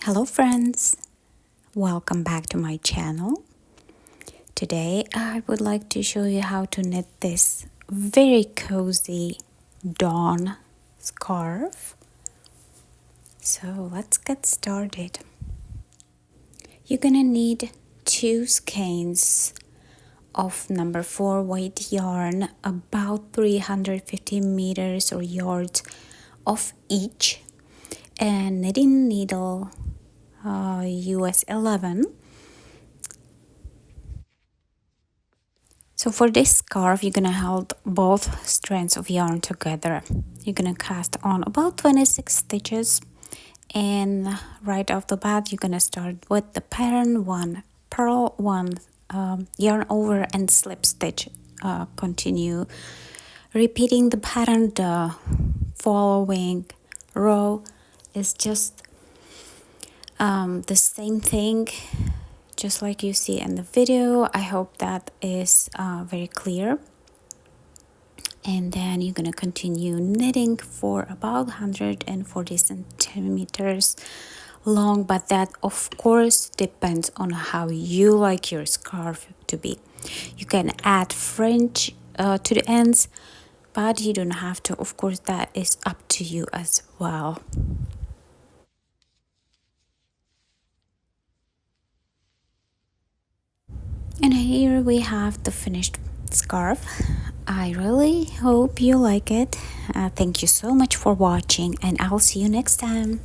Hello friends, welcome back to my channel. Today I would like to show you how to knit this very cozy dawn scarf. So let's get started. You're gonna need 2 skeins of number 4 weight yarn, about 350 meters or yards of each, and knitting needle US 11. So for this scarf, you're gonna hold both strands of yarn together. You're gonna cast on about 26 stitches, and right off the bat, you're gonna start with the pattern 1, purl 1, yarn over and slip stitch. Continue repeating the pattern. The following row is just the same thing, just like you see in the video. I hope that is very clear. And then you're gonna continue knitting for about 140 centimeters long, but that of course depends on how you like your scarf to be. You can add fringe to the ends, but you don't have to. Of course, that is up to you as well. And here we have the finished scarf. I really hope you like it. Thank you so much for watching, and I'll see you next time.